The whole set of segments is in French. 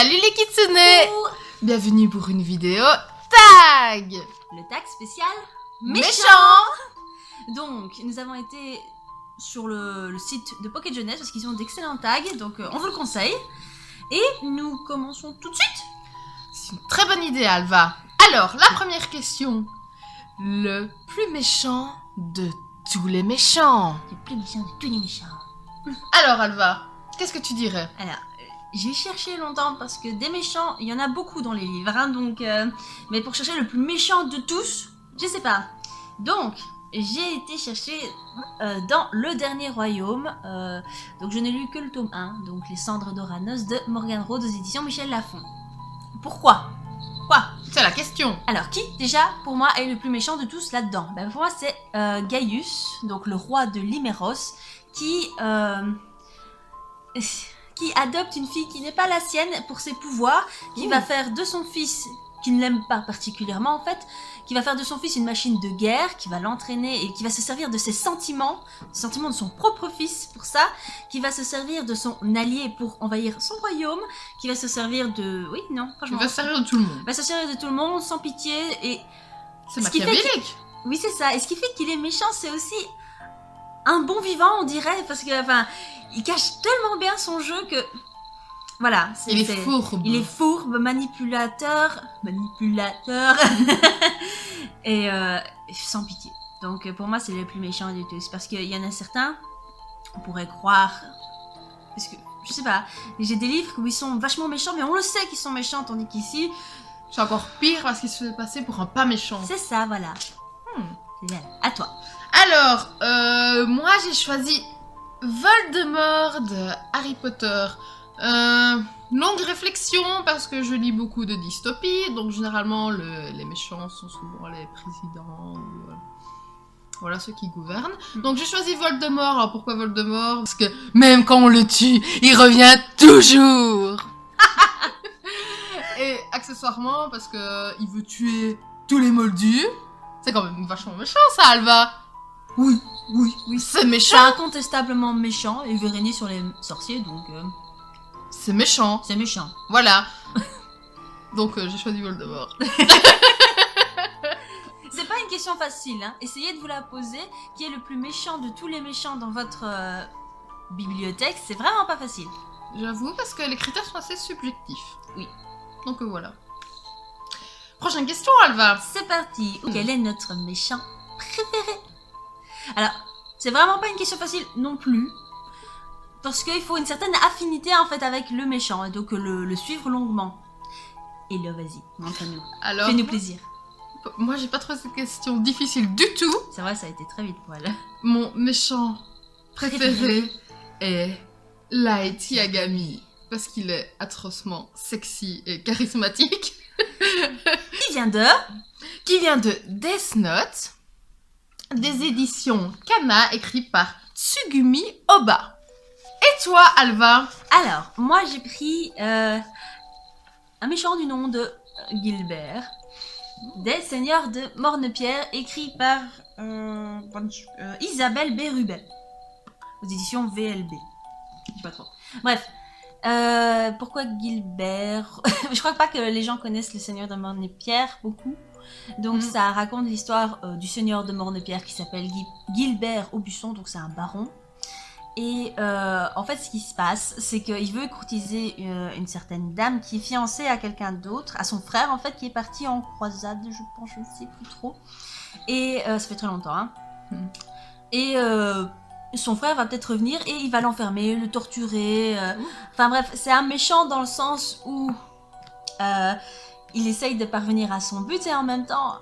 Salut les kitsune! Bonjour. Bienvenue pour une vidéo tag! Le tag spécial Méchant! Donc, nous avons été sur le site de Pocket Jeunesse parce qu'ils ont d'excellents tags, donc on vous le conseille. Et nous commençons tout de suite. C'est une très bonne idée, Alva. Alors, la première question. Le plus méchant de tous les méchants. Le plus méchant de tous les méchants. Alors, Alva, qu'est-ce que tu dirais? Alors, j'ai cherché longtemps parce que des méchants, il y en a beaucoup dans les livres, hein, donc... mais pour chercher le plus méchant de tous, je sais pas. Donc, j'ai été chercher dans Le Dernier Royaume. Donc, je n'ai lu que le tome 1, donc Les Cendres d'Oranos de Morgane Road aux éditions Michel Lafon. Pourquoi? C'est la question. Alors, qui, déjà, pour moi, est le plus méchant de tous là-dedans? Ben, pour moi, c'est Gaius, donc le roi de Liméros, qui adopte une fille qui n'est pas la sienne pour ses pouvoirs, qui va faire de son fils, qui ne l'aime pas particulièrement en fait, qui va faire de son fils une machine de guerre, qui va l'entraîner et qui va se servir de ses sentiments de son propre fils pour ça, qui va se servir de son allié pour envahir son royaume, qui va se servir de... Oui, non, Il franchement... va se servir de tout le monde. va se servir de tout le monde, sans pitié, et... C'est ce qui fait machiavélique. Oui, c'est ça. Et ce qui fait qu'il est méchant, c'est aussi un bon vivant, on dirait, parce que, enfin, il cache tellement bien son jeu que... Voilà. Il est fourbe. Il est fourbe, manipulateur... et sans pitié. Donc, pour moi, c'est le plus méchant de tous. Parce qu'il y en a certains, on pourrait croire... Parce que, je sais pas, j'ai des livres où ils sont vachement méchants, mais on le sait qu'ils sont méchants, tandis qu'ici... C'est encore pire parce qu'il se fait passer pour un pas méchant. C'est ça, voilà. C'est bien. À toi. Alors, moi j'ai choisi Voldemort de Harry Potter. Longue réflexion parce que je lis beaucoup de dystopies, donc généralement les méchants sont souvent les présidents ou voilà ceux qui gouvernent. Donc j'ai choisi Voldemort. Alors pourquoi Voldemort? Parce que même quand on le tue, il revient toujours. Et accessoirement parce que il veut tuer tous les moldus. C'est quand même vachement méchant ça, Alva. Oui, c'est méchant. C'est incontestablement méchant et il veut régner sur les sorciers, donc C'est méchant. c'est méchant. Voilà. Donc j'ai choisi Voldemort. C'est pas une question facile, hein. Essayez de vous la poser. Qui est le plus méchant de tous les méchants dans votre bibliothèque? C'est vraiment pas facile. J'avoue parce que les critères sont assez subjectifs. Oui. Donc voilà. Prochaine question, Alva. C'est parti. Quel est notre méchant préféré? Alors, c'est vraiment pas une question facile non plus. Parce qu'il faut une certaine affinité en fait avec le méchant. Et donc le suivre longuement. Et là, vas-y, montre-nous. Alors, Fais-nous plaisir. moi j'ai pas trouvé cette question difficile du tout. C'est vrai, ça a été très vite pour elle. Mon méchant préféré est Light Yagami. Parce qu'il est atrocement sexy et charismatique. Qui vient de... Qui vient de Death Note, des éditions Kana, écrit par Tsugumi Oba. Et toi, Alva? Alors, moi j'ai pris un méchant du nom de Gilbert, des Seigneurs de Mornepierre, écrit par Isabelle Bérubet, aux éditions VLB. Je sais pas trop. Bref, pourquoi Gilbert? Je crois pas que les gens connaissent le Seigneur de Mornepierre beaucoup. Donc ça raconte l'histoire du Seigneur de Mornepierre qui s'appelle Gilbert Aubusson, donc c'est un baron. Et en fait, ce qui se passe, c'est qu'il veut courtiser une certaine dame qui est fiancée à quelqu'un d'autre, à son frère en fait, qui est parti en croisade, je pense, je ne sais plus trop. Et ça fait très longtemps, hein. Et son frère va peut-être revenir et il va l'enfermer, le torturer. Enfin bref, c'est un méchant dans le sens où il essaye de parvenir à son but et en même temps,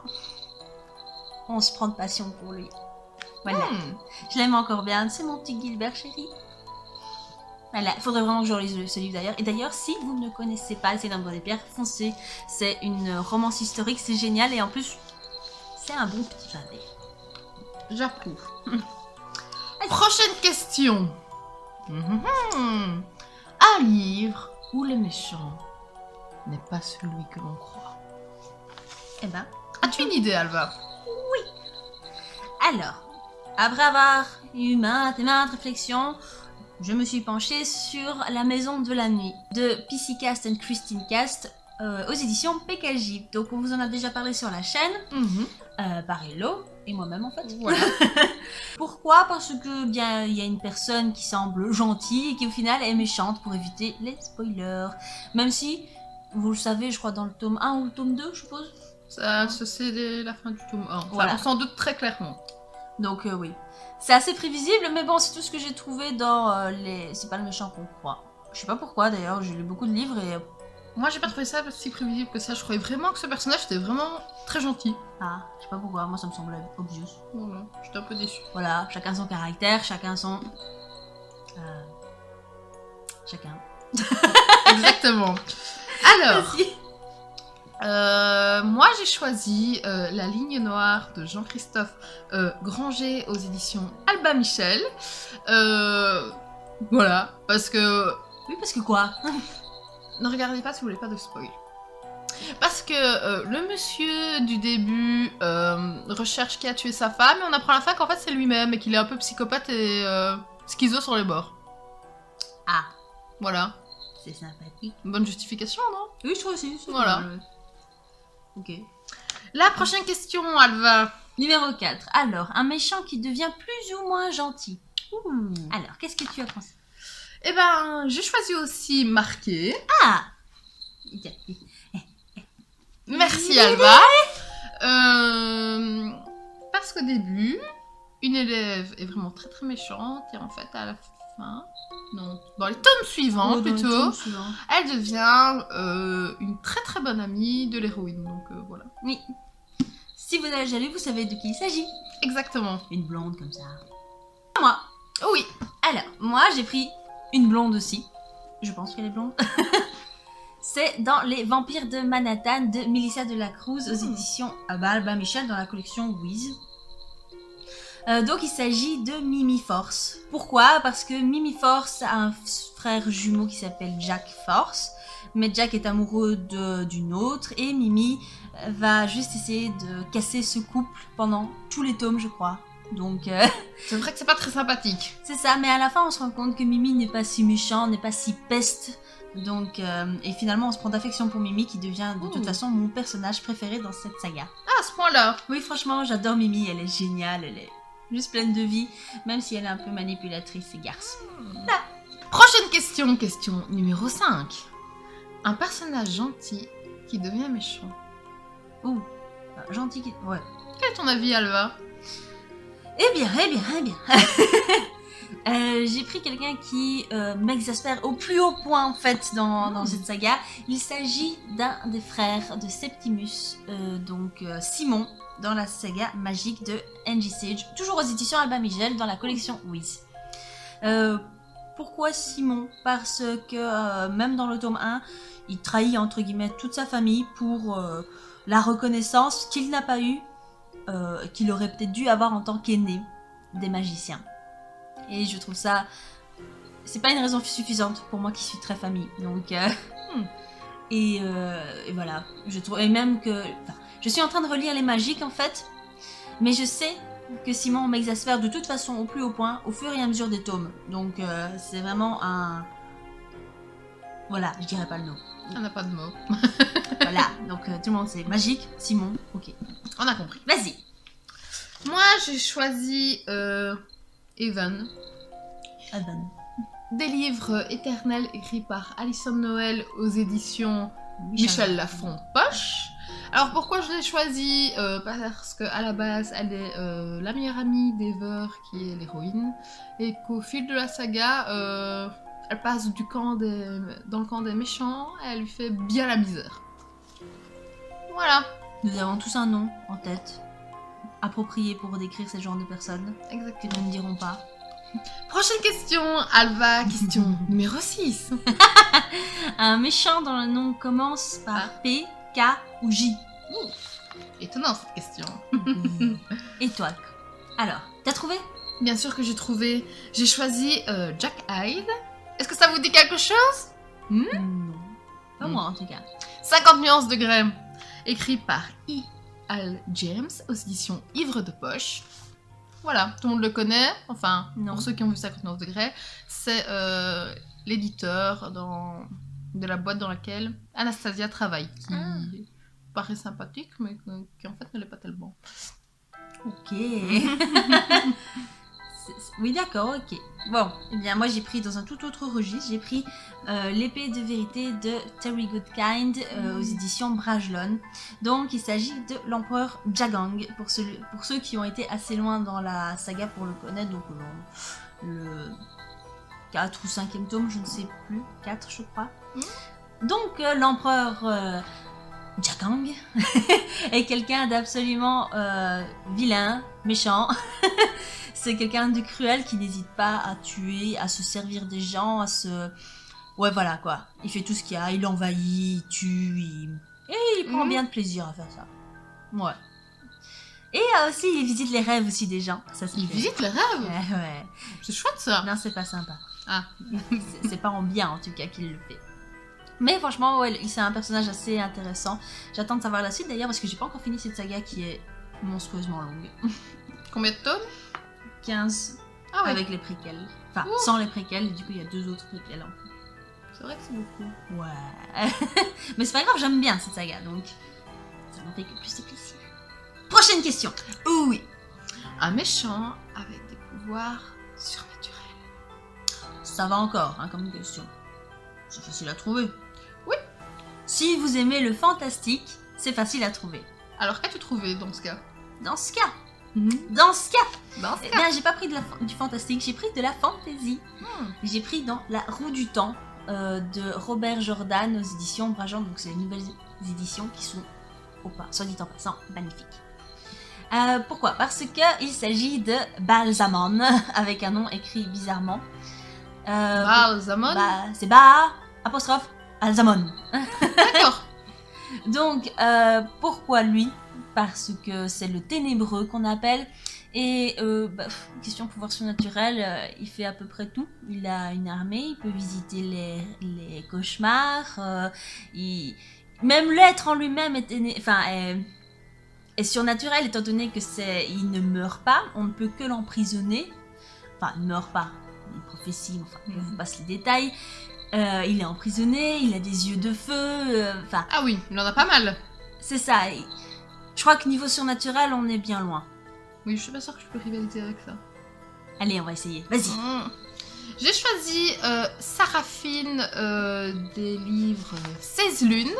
on se prend de passion pour lui. Voilà. Je l'aime encore bien, c'est mon petit Gilbert chéri. Voilà, il faudrait vraiment que je relise ce livre d'ailleurs. Et d'ailleurs, si vous ne connaissez pas Le Seigneur de Mornepierre, foncez. C'est une romance historique, c'est génial et en plus, c'est un bon petit pavé. J'approuve. Prochaine question. Un livre où le méchant n'est pas celui que l'on croit. Eh ben, As-tu une idée, Alva? alors, après avoir eu maintes et maintes réflexions, je me suis penchée sur La Maison de la Nuit de PC Cast and Christine Cast aux éditions PKJ. Donc on vous en a déjà parlé sur la chaîne, par Hello et moi-même en fait. Voilà. Pourquoi? Parce que bien il y a une personne qui semble gentille et qui au final est méchante pour éviter les spoilers. Même si, vous le savez, je crois dans le tome 1 ou le tome 2, je suppose. Ça, c'est la fin du tome 1. Enfin, Voilà. on s'en doute très clairement. Donc oui. C'est assez prévisible, mais bon, c'est tout ce que j'ai trouvé dans les... C'est pas le méchant qu'on croit. Je sais pas pourquoi d'ailleurs, j'ai lu beaucoup de livres et... Moi, j'ai pas trouvé ça si prévisible que ça. Je croyais vraiment que ce personnage était vraiment très gentil. Ah, je sais pas pourquoi, moi ça me semblait obvious. Voilà, j'étais un peu déçue. Voilà, chacun son caractère, chacun son... Chacun. Exactement. Alors, Vas-y. moi j'ai choisi La Ligne Noire de Jean-Christophe Granger aux éditions Albin Michel. Voilà, parce que... Oui, parce que quoi? Ne regardez pas si vous voulez pas de spoil. Parce que le monsieur du début recherche qui a tué sa femme et on apprend à la fin qu'en fait c'est lui-même et qu'il est un peu psychopathe et schizo sur les bords. Ah, Voilà. c'est sympathique. Bonne justification, non? Oui, je trouve aussi. Voilà. Ok. La prochaine question, Alva. Numéro 4. Alors, un méchant qui devient plus ou moins gentil. Alors, qu'est-ce que tu as pensé? Eh ben, j'ai choisi aussi Marqué. Ah! Merci, Alva. Parce qu'au début, une élève est vraiment très très méchante et en fait, à la fin, non, dans les tomes suivants Oh, dans les plutôt, tomes suivants. elle devient une très très bonne amie de l'héroïne. Donc voilà. Oui. Si vous avez déjà lu, vous savez de qui il s'agit. Exactement. Une blonde comme ça. Moi. Oh oui. Alors, moi, j'ai pris une blonde aussi. Je pense qu'elle est blonde. C'est dans Les Vampires de Manhattan de Melissa de la Cruz aux éditions Albin Michel dans la collection Wiz. Donc il s'agit de Mimi Force. Pourquoi? Parce que Mimi Force a un frère jumeau qui s'appelle Jack Force. Mais Jack est amoureux d'une autre et Mimi va juste essayer de casser ce couple pendant tous les tomes, je crois. Donc C'est vrai que c'est pas très sympathique. c'est ça, mais à la fin on se rend compte que Mimi n'est pas si méchant, n'est pas si peste. Donc, et finalement on se prend d'affection pour Mimi qui devient de toute façon mon personnage préféré dans cette saga. Ah, à ce point-là. Oui, franchement, j'adore Mimi, elle est géniale, elle est juste pleine de vie, même si elle est un peu manipulatrice et garce. Prochaine question, question numéro 5. Un personnage gentil qui devient méchant. Ouh, gentil qui... Ouais. Quel est ton avis, Alva? Eh bien. J'ai pris quelqu'un qui m'exaspère au plus haut point en fait dans cette saga. Il s'agit d'un des frères de Septimus, donc Simon, dans la saga magique de Angie Sage, toujours aux éditions Albin Michel dans la collection Wiz. Pourquoi Simon? Parce que même dans le tome 1, il trahit entre guillemets toute sa famille pour la reconnaissance qu'il n'a pas eue, qu'il aurait peut-être dû avoir en tant qu'aîné des magiciens. Et je trouve ça... C'est pas une raison suffisante pour moi qui suis très famille. Donc... et voilà. Je trouve... Et même que... Enfin, je suis en train de relire les magiques en fait. Mais je sais que Simon m'exaspère de toute façon au plus haut point au fur et à mesure des tomes. Donc c'est vraiment un... Voilà, je dirais pas le nom. On n'a pas de mots. Voilà, donc tout le monde sait. Magique, Simon, ok. On a compris. Vas-y. Moi, j'ai choisi Evan. Evan. Des livres éternels écrits par Alison Noël aux éditions Michel Lafon-Poche. Alors pourquoi je l'ai choisi? Parce qu'à la base, elle est la meilleure amie d'Ever, qui est l'héroïne, et qu'au fil de la saga, elle passe dans le camp des méchants, et elle lui fait bien la misère. Voilà. Nous avons tous un nom en tête, approprié pour décrire ce genre de personnes, Exactement. que nous ne dirons pas. Prochaine question, Alva, question numéro 6. Un méchant dont le nom commence par P, K ou J. Étonnant cette question. Et toi? Alors, t'as trouvé? Bien sûr que j'ai trouvé. J'ai choisi Jack Hyde. Est-ce que ça vous dit quelque chose? Non. Pas moi en tout cas. 50 nuances de grès. Écrit par E. Al James aux éditions Ivre de Poche. Voilà, tout le monde le connaît. Enfin, Non. pour ceux qui ont vu 59 degrés, c'est l'éditeur de la boîte dans laquelle Anastasia travaille, qui paraît sympathique, mais qui en fait ne l'est pas tellement. Ok. Oui, d'accord, ok. Bon, eh bien, moi j'ai pris dans un tout autre registre, j'ai pris l'épée de vérité de Terry Goodkind aux éditions Brajlon. Donc, il s'agit de l'empereur Jagang, pour ceux qui ont été assez loin dans la saga pour le connaître, donc le 4 ou 5e tome, je ne sais plus, 4 je crois. Donc, l'empereur Jagang est quelqu'un d'absolument vilain, méchant. C'est quelqu'un de cruel qui n'hésite pas à tuer, à se servir des gens, à se... Ouais, voilà, quoi. Il fait tout ce qu'il y a, il envahit, il tue, et il prend bien de plaisir à faire ça. Ouais. Et aussi, il visite les rêves aussi des gens. Ça, Il visite les rêves? Ouais. C'est chouette, ça. Non, c'est pas sympa. Ah. C'est pas en bien, en tout cas, qu'il le fait. Mais franchement, ouais, c'est un personnage assez intéressant. J'attends de savoir la suite, d'ailleurs, parce que j'ai pas encore fini cette saga qui est monstrueusement longue. Combien de tomes? 15 Ah ouais. avec les préquels. Enfin, sans les préquels, et du coup, il y a 2 autres préquels en plus. C'est vrai que c'est beaucoup. Ouais. Mais c'est pas grave, j'aime bien cette saga, donc ça me fait que plus de plaisir. Prochaine question. Oui. Un méchant avec des pouvoirs surnaturels. Ça va encore, hein, comme question. C'est facile à trouver. Oui. Si vous aimez le fantastique, c'est facile à trouver. Alors, qu'as-tu trouvé dans ce cas? Dans ce cas, Dans ce cas, Dans ce eh cas. bien, j'ai pas pris du fantastique, j'ai pris de la fantasy. J'ai pris dans La Roue du Temps de Robert Jordan aux éditions Brajlon. Donc, c'est les nouvelles éditions qui sont, soit dit en passant, magnifiques. Pourquoi? Parce qu'il s'agit de Balsamon, avec un nom écrit bizarrement. Balsamon. C'est Ba, apostrophe, Balsamon. D'accord. Donc, pourquoi lui? Parce que c'est le ténébreux qu'on appelle. Et question pouvoir surnaturel, il fait à peu près tout. Il a une armée, il peut visiter les cauchemars. Même l'être en lui-même est surnaturel, étant donné que il ne meurt pas. On ne peut que l'emprisonner. Enfin, il ne meurt pas. Une prophétie, enfin, je vous passe les détails. Il est emprisonné, il a des yeux de feu. Ah oui, il en a pas mal. C'est ça. Je crois que niveau surnaturel, on est bien loin. Oui, je suis pas sûre que je peux rivaliser avec ça. Allez, on va essayer. Vas-y. J'ai choisi Saraphine des livres 16 lunes,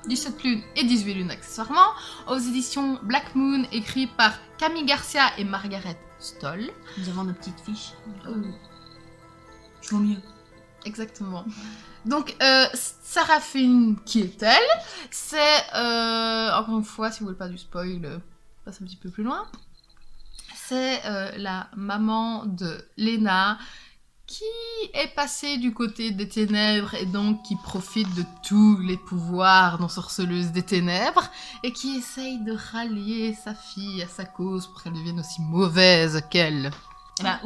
17 lunes et 18 lunes accessoirement, aux éditions Black Moon, écrit par Camille Garcia et Margaret Stoll. Nous avons nos petites fiches. Je vaux mieux. Exactement. Donc, Saraphine, qui est-elle? C'est, encore une fois, si vous voulez pas du spoil, passe un petit peu plus loin. C'est la maman de Lena qui est passée du côté des ténèbres et donc qui profite de tous les pouvoirs d'ensorceleuse des ténèbres et qui essaye de rallier sa fille à sa cause pour qu'elle devienne aussi mauvaise qu'elle. Eh ben,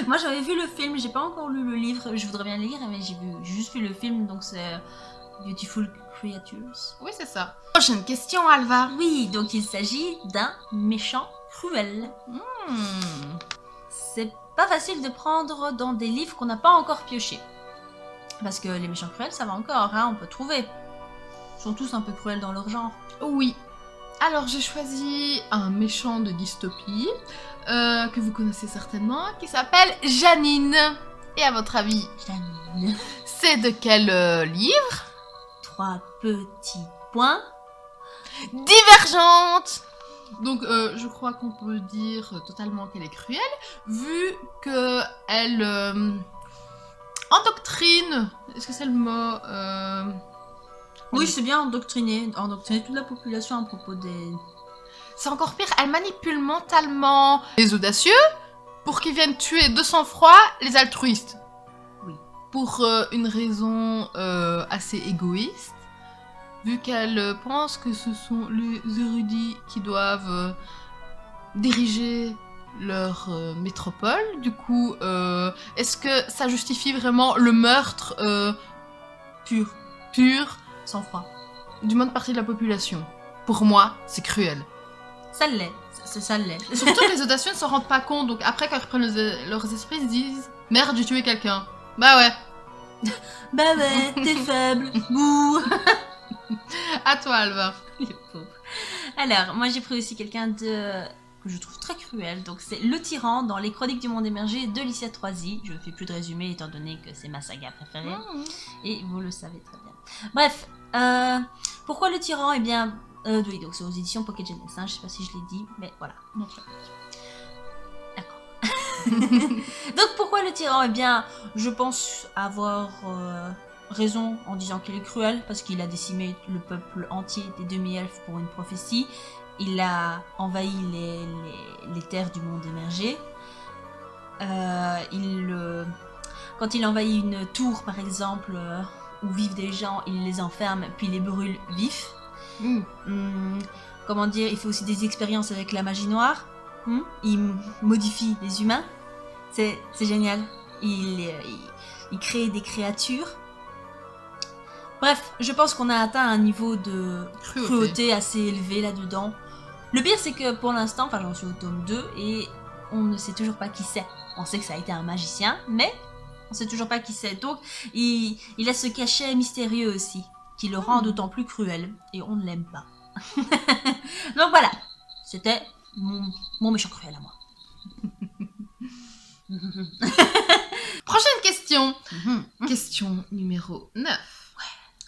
Moi j'avais vu le film, j'ai pas encore lu le livre, je voudrais bien le lire, mais j'ai juste vu le film, donc c'est Beautiful Creatures. Oui, c'est ça. Prochaine question, Alva. Oui, donc il s'agit d'un méchant cruel. C'est pas facile de prendre dans des livres qu'on n'a pas encore piochés. Parce que les méchants cruels, ça va encore, hein, on peut trouver. Ils sont tous un peu cruels dans leur genre. Oui. Alors j'ai choisi un méchant de dystopie que vous connaissez certainement, qui s'appelle Janine. Et à votre avis, Janine. C'est de quel livre? 3 petits points. Divergente. Donc je crois qu'on peut dire totalement qu'elle est cruelle, vu que elle endoctrine. Est-ce que c'est le mot? Oui, c'est bien endoctriner toute la population à propos des... C'est encore pire, elle manipule mentalement les audacieux pour qu'ils viennent tuer de sang-froid les altruistes. Oui. Pour une raison assez égoïste, vu qu'elle pense que ce sont les érudits qui doivent diriger leur métropole. Du coup, est-ce que ça justifie vraiment le meurtre pur Sans froid. d'une bonne partie de la population? pour moi, c'est cruel. Ça l'est. Ça l'est. Surtout que les audacieux ne s'en rendent pas compte, donc après, quand ils reprennent leurs esprits, ils se disent « Merde, j'ai tué quelqu'un. » Bah ouais. Bah ouais, t'es faible. Bouh. À toi, Alva. Les pauvres. Alors, moi j'ai pris aussi quelqu'un que je trouve très cruel. Donc c'est Le Tyran dans Les Chroniques du Monde Émergé de Licia Troisi. Je ne fais plus de résumé étant donné que c'est ma saga préférée. Et vous le savez très bien. Bref, pourquoi Le Tyran? Eh bien, oui, donc c'est aux éditions Pocket Jeunesse. Hein, je sais pas si je l'ai dit, mais voilà. D'accord. Donc pourquoi Le Tyran? Eh bien, je pense avoir raison en disant qu'il est cruel parce qu'il a décimé le peuple entier des demi-elfes pour une prophétie. Il a envahi les terres du monde émergé. Quand il envahit une tour, par exemple, où vivent des gens, il les enferme puis les brûle vifs. Comment dire, il fait aussi des expériences avec la magie noire. Il modifie les humains. C'est génial. Il crée des créatures. Bref, je pense qu'on a atteint un niveau de cruauté assez élevé là-dedans. Le pire, c'est que pour l'instant, enfin j'en suis au tome 2 et on ne sait toujours pas qui c'est. On sait que ça a été un magicien, mais on ne sait toujours pas qui c'est. Donc, il a ce cachet mystérieux aussi, qui le rend d'autant plus cruel. Et on ne l'aime pas. Donc voilà, c'était mon méchant cruel à moi. Prochaine question. Question numéro 9. Ouais.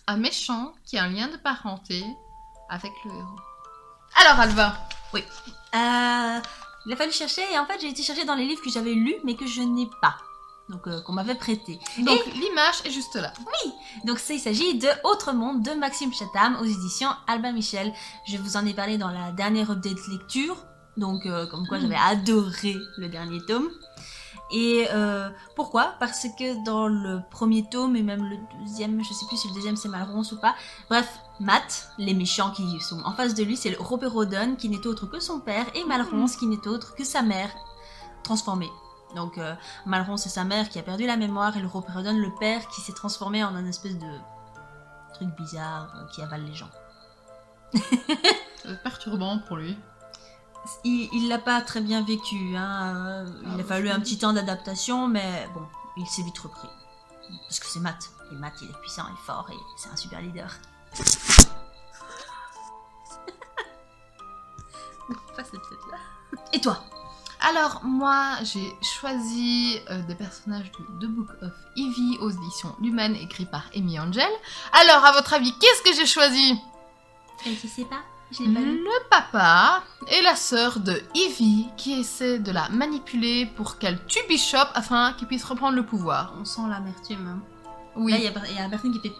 Un méchant qui a un lien de parenté avec le héros. Alors, Alva. Oui. Il a fallu chercher, et en fait, j'ai été chercher dans les livres que j'avais lus, mais que je n'ai pas. Donc, qu'on m'avait prêté. Donc, l'image est juste là. Oui. Donc, il s'agit de Autre Monde de Maxime Chatham aux éditions Albin Michel. Je vous en ai parlé dans la dernière update lecture. Donc, comme quoi j'avais adoré le dernier tome. Et pourquoi? Parce que dans le premier tome et même le deuxième, je sais plus si le deuxième c'est Malronce ou pas. Bref, Matt, les méchants qui sont en face de lui, c'est le Roperodon qui n'est autre que son père et Malronce qui n'est autre que sa mère transformée. Donc Malronce c'est sa mère qui a perdu la mémoire et le Roperodon le père qui s'est transformé en un espèce de truc bizarre qui avale les gens. C'est perturbant pour lui. Il l'a pas très bien vécu, hein. Il a fallu un petit temps d'adaptation, mais bon, il s'est vite repris. Parce que c'est Matt. Et Matt, il est puissant et fort et c'est un super leader. Pas cette tête-là. Et toi? Alors, moi, j'ai choisi des personnages de The Book of Evie aux éditions Lumen, écrit par Amy Angel. Alors, à votre avis, qu'est-ce que j'ai choisi? Je sais pas. Le papa et la sœur de Evie qui essaient de la manipuler pour qu'elle tue Bishop afin qu'il puisse reprendre le pouvoir. On sent l'amertume. Hein. Oui. Là, il y a la personne qui fait...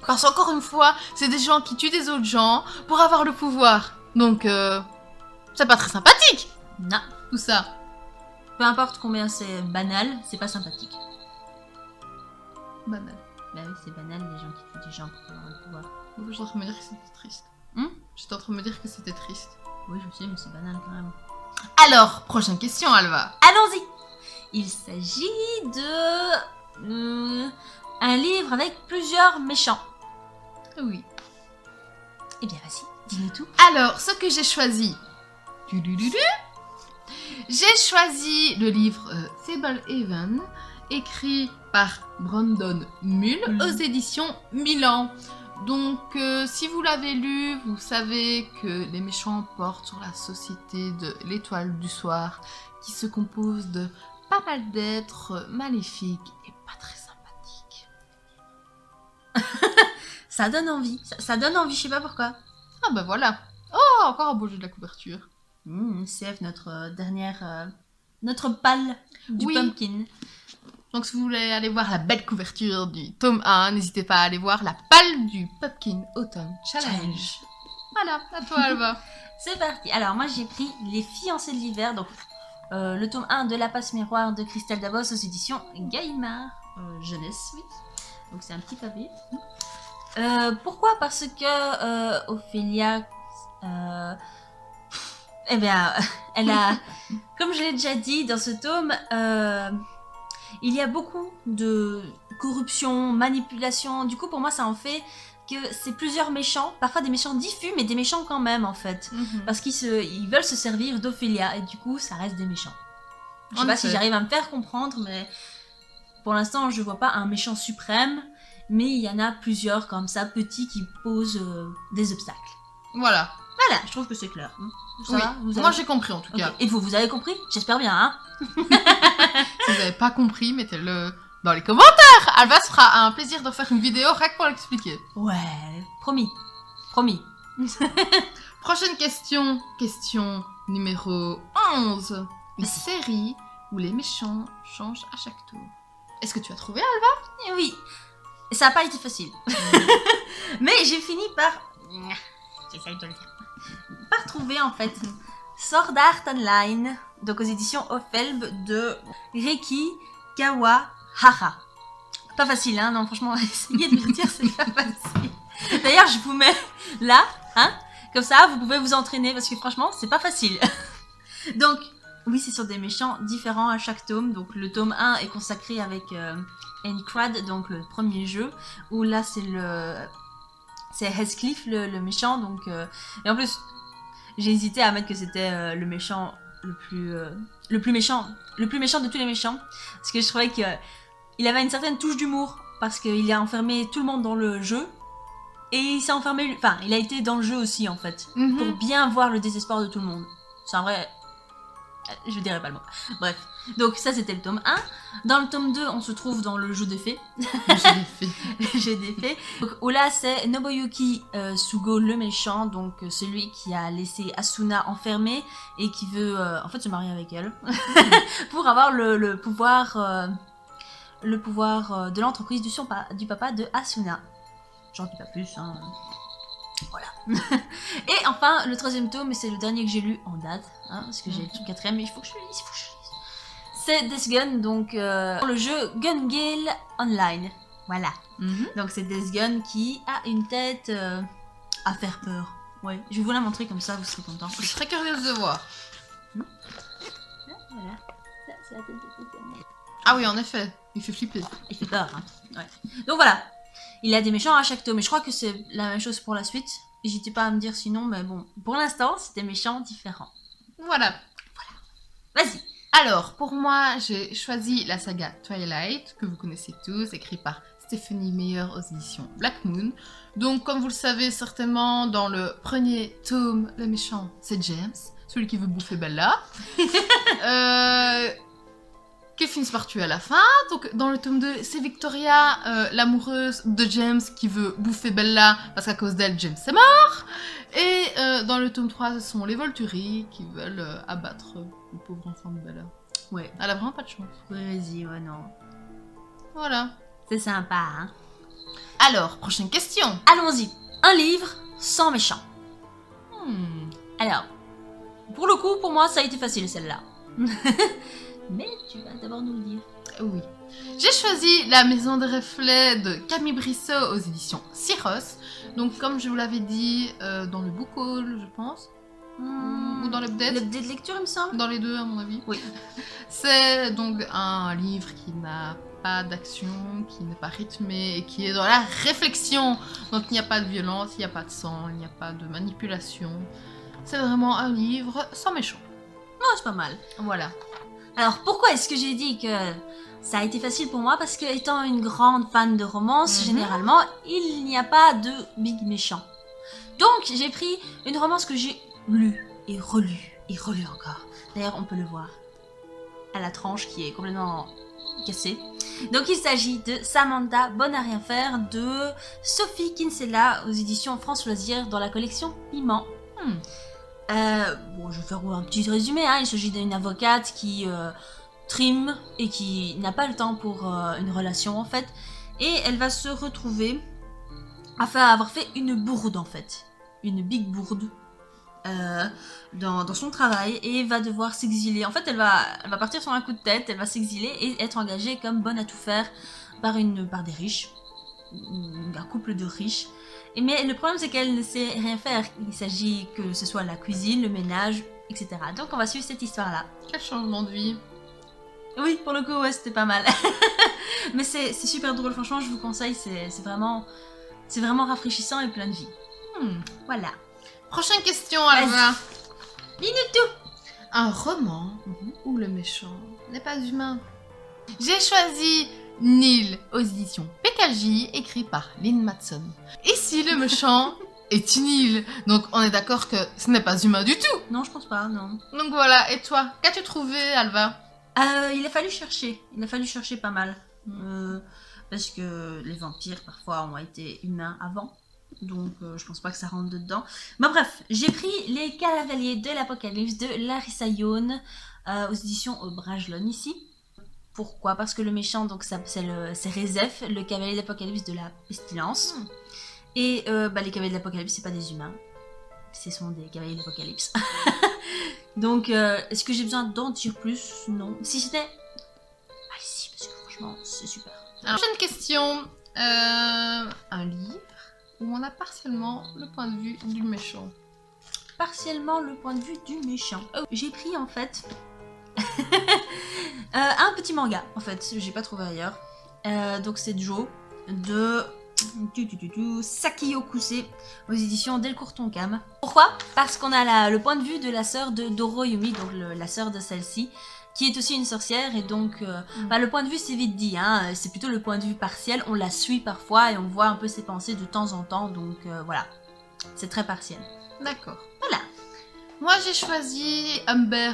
Parce qu'encore une fois, c'est des gens qui tuent des autres gens pour avoir le pouvoir. Donc, c'est pas très sympathique. Non. Tout ça. Peu importe combien c'est banal, c'est pas sympathique. Banal. Bah oui, c'est banal, les gens qui tuent des gens pour avoir le pouvoir. J'étais en train de me dire que c'était triste. J'étais en train de me dire que c'était triste. Oui, je sais, mais c'est banal quand même. Alors, prochaine question, Alva. Allons-y. Il s'agit de... un livre avec plusieurs méchants. Oui. Eh bien, vas-y, dis-nous tout. Alors, ce que j'ai choisi... J'ai choisi le livre Fablehaven, écrit par Brandon Mull aux éditions Milan. Donc, si vous l'avez lu, vous savez que les méchants portent sur la société de l'Étoile du Soir, qui se compose de pas mal d'êtres maléfiques et pas très sympathiques. Ça donne envie. Ça donne envie, je sais pas pourquoi. Ah bah voilà. Oh, encore un beau jeu de la couverture. CF, notre dernière... notre palle du pumpkin. Donc si vous voulez aller voir la belle couverture du tome 1, n'hésitez pas à aller voir la palle du Pumpkin Autumn Challenge. Voilà, à toi Alva. C'est parti. Alors moi j'ai pris Les Fiancés de l'hiver, donc le tome 1 de La Passe Miroir de Christelle Davos aux éditions Gallimard. Jeunesse, oui. Donc c'est un petit pavé. Pourquoi? Parce que Ophélia... eh bien, elle a... Comme je l'ai déjà dit dans ce tome... il y a beaucoup de corruption, manipulation. Du coup, pour moi, ça en fait que c'est plusieurs méchants, parfois des méchants diffus, mais des méchants quand même en fait. Parce ils veulent se servir d'Ophélia et du coup ça reste des méchants. Je sais pas si j'arrive à me faire comprendre, mais pour l'instant je vois pas un méchant suprême, mais il y en a plusieurs comme ça, petits, qui posent des obstacles. Voilà. Voilà, je trouve que c'est clair. Ça Oui. va, Moi j'ai compris en tout cas. Ok. Et vous avez compris? J'espère bien, hein? Si vous n'avez pas compris, mettez-le dans les commentaires. Alba se fera un plaisir de faire une vidéo rien que pour l'expliquer. Ouais, promis. Promis. Prochaine question. Question numéro 11. Une série où les méchants changent à chaque tour. Est-ce que tu as trouvé, Alba? Et oui. Et ça n'a pas été facile. Mais j'ai fini par... J'essaye de le dire. Par trouver en fait Sword Art Online, donc aux éditions Ophelb de Reiki Kawahara. Pas facile, hein? Non, franchement, essayez de le dire, c'est pas facile. D'ailleurs, je vous mets là, hein? Comme ça, vous pouvez vous entraîner parce que franchement, c'est pas facile. Donc, oui, c'est sur des méchants différents à chaque tome. Donc, le tome 1 est consacré avec Aincrad, donc le premier jeu, où là, c'est Heathcliff le méchant. Donc, et en plus, j'ai hésité à mettre que c'était le méchant le plus méchant de tous les méchants, parce que je trouvais que il avait une certaine touche d'humour, parce qu'il a enfermé tout le monde dans le jeu, et il s'est enfermé, enfin, il a été dans le jeu aussi, en fait, pour bien voir le désespoir de tout le monde. C'est un vrai... Je dirais pas le mot. Bref. Donc ça, c'était le tome 1. Dans le tome 2, on se trouve dans le jeu des fées. Le jeu des fées. Donc, où là, c'est Nobuyuki Sugo, le méchant, donc celui qui a laissé Asuna enfermée et qui veut, en fait, se marier avec elle. Pour avoir le pouvoir de l'entreprise du papa de Asuna. J'en dis pas plus, hein. Voilà. Et enfin, le troisième tome, et c'est le dernier que j'ai lu en date, hein, parce que j'ai le quatrième, mais il faut que je le lise, c'est Death Gun, donc le jeu Gun Gale Online. Voilà. Donc c'est Death Gun qui a une tête à faire peur. Ouais, je vais vous la montrer comme ça, vous serez contents. Je suis très curieuse de voir. Voilà. Ça, c'est la tête de Death Gun. Ah oui, en effet. Il fait flipper. Il fait peur, hein. Ouais. Donc voilà. Il a des méchants à chaque tome, mais je crois que c'est la même chose pour la suite. N'hésitez pas à me dire sinon, mais bon, pour l'instant, c'est des méchants différents. Voilà. Vas-y. Alors, pour moi, j'ai choisi la saga Twilight, que vous connaissez tous, écrite par Stephanie Meyer aux éditions Black Moon. Donc, comme vous le savez certainement, dans le premier tome, le méchant, c'est James, celui qui veut bouffer Bella. Qui finissent par tuer à la fin. Donc dans le tome 2, c'est Victoria, l'amoureuse de James, qui veut bouffer Bella parce qu'à cause d'elle, James est mort. Et dans le tome 3, ce sont les Volturi qui veulent abattre le pauvre enfant de Bella. Ouais. Elle a vraiment pas de chance. Vas-y, ouais, non. Voilà. C'est sympa, hein. Alors, prochaine question. Allons-y. Un livre sans méchant. Alors, pour le coup, pour moi, ça a été facile, celle-là. Mais tu vas d'abord nous le dire. Oui. J'ai choisi La Maison des Reflets de Camille Brissot aux éditions Syros. Donc, comme je vous l'avais dit, dans le book haul, je pense. Ou dans l'update. L'update de lecture, il me semble. Dans les deux, à mon avis. Oui. C'est donc un livre qui n'a pas d'action, qui n'est pas rythmé et qui est dans la réflexion. Donc, il n'y a pas de violence, il n'y a pas de sang, il n'y a pas de manipulation. C'est vraiment un livre sans méchant. Non, c'est pas mal. Voilà. Alors, pourquoi est-ce que j'ai dit que ça a été facile pour moi? Parce que, étant une grande fan de romance, généralement, il n'y a pas de big méchant. Donc, j'ai pris une romance que j'ai lue et relue encore. D'ailleurs, on peut le voir à la tranche qui est complètement cassée. Donc, il s'agit de Samantha, bonne à rien faire, de Sophie Kinsella aux éditions France Loisirs dans la collection Piment. Bon, je vais faire un petit résumé, hein. Il s'agit d'une avocate qui trime et qui n'a pas le temps pour une relation en fait. Et elle va se retrouver afin d'avoir fait une bourde en fait. Une big bourde dans son travail et va devoir s'exiler. En fait, elle va partir sur un coup de tête, elle va s'exiler et être engagée comme bonne à tout faire par des riches. Un couple de riches. Mais le problème, c'est qu'elle ne sait rien faire. Il s'agit que ce soit la cuisine, le ménage, etc. Donc on va suivre cette histoire-là. Quel changement de vie. Oui, pour le coup, ouais, c'était pas mal. Mais c'est super drôle, franchement, je vous conseille. C'est vraiment C'est vraiment rafraîchissant et plein de vie. Voilà. Prochaine question, Alva. Minuto. Un roman où le méchant n'est pas humain. J'ai choisi Nil aux éditions PKJ, écrit par Lynn Matson. Ici, le méchant est une île, donc on est d'accord que ce n'est pas humain du tout. Non, je pense pas, non. Donc voilà, et toi, qu'as-tu trouvé, Alva? Il a fallu chercher pas mal. Parce que les vampires, parfois, ont été humains avant. Donc, je pense pas que ça rentre dedans. Mais bref, j'ai pris Les Cavaliers de l'Apocalypse de Larissa Yohn aux éditions Brajlon ici. Pourquoi? Parce que le méchant, donc c'est Rezef, le cavalier de l'Apocalypse de la Pestilence. Et les cavaliers de l'Apocalypse, c'est pas des humains. Ce sont des cavaliers de l'Apocalypse. Donc, est-ce que j'ai besoin d'en dire plus? Non. Si c'était... Allez-y, parce que franchement, c'est super. Alors, prochaine question. Un livre où on a partiellement le point de vue du méchant. Partiellement le point de vue du méchant. J'ai pris en fait un petit manga, en fait, j'ai pas trouvé ailleurs. Donc c'est Joe de Saki Okuse aux éditions Delcourt Tonkam. Pourquoi? Parce qu'on a le point de vue de la sœur de Doro Yumi, donc la sœur de celle-ci, qui est aussi une sorcière, et donc le point de vue c'est vite dit, hein, c'est plutôt le point de vue partiel, on la suit parfois et on voit un peu ses pensées de temps en temps, donc voilà, c'est très partiel. D'accord. Voilà. Moi j'ai choisi Humber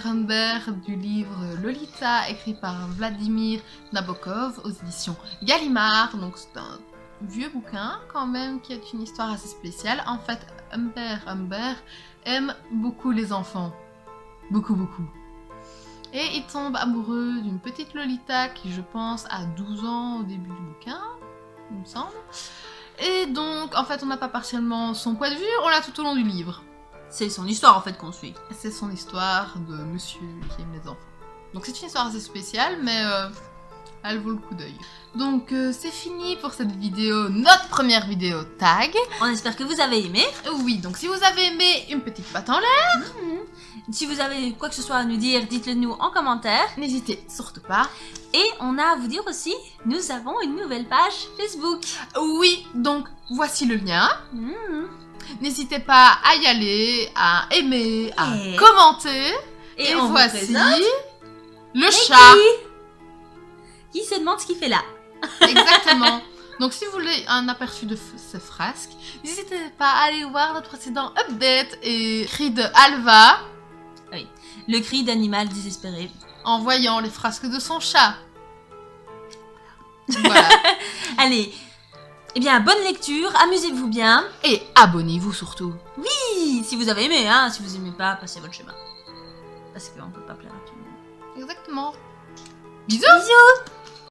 du livre Lolita, écrit par Vladimir Nabokov aux éditions Gallimard, donc c'est un vieux bouquin quand même qui est une histoire assez spéciale. En fait, Humber aime beaucoup les enfants, beaucoup. Et il tombe amoureux d'une petite Lolita qui, je pense, a 12 ans au début du bouquin, il me semble. Et donc, en fait, on n'a pas partiellement son point de vue, on l'a tout au long du livre. C'est son histoire, en fait, qu'on suit. C'est son histoire de monsieur qui aime les enfants. Donc c'est une histoire assez spéciale, mais elle vaut le coup d'œil. Donc c'est fini pour cette vidéo, notre première vidéo tag. On espère que vous avez aimé. Oui, donc si vous avez aimé, une petite patte en l'air. Si vous avez quoi que ce soit à nous dire, dites-le nous en commentaire. N'hésitez surtout pas. Et on a à vous dire aussi, nous avons une nouvelle page Facebook. Oui, donc voici le lien. N'hésitez pas à y aller, à aimer, à commenter. Et voici le chat. Qui se demande ce qu'il fait là. Exactement. Donc si vous voulez un aperçu de ces frasques, n'hésitez pas à aller voir notre précédent update et cri de Alva. Oui, le cri d'animal désespéré. En voyant les frasques de son chat. Voilà. Allez, eh bien, bonne lecture, amusez-vous bien. Et abonnez-vous surtout. Oui, si vous avez aimé, hein. Si vous aimez pas, passez votre chemin. Parce qu'on peut pas plaire à tout le monde. Exactement. Bisous. Bisous.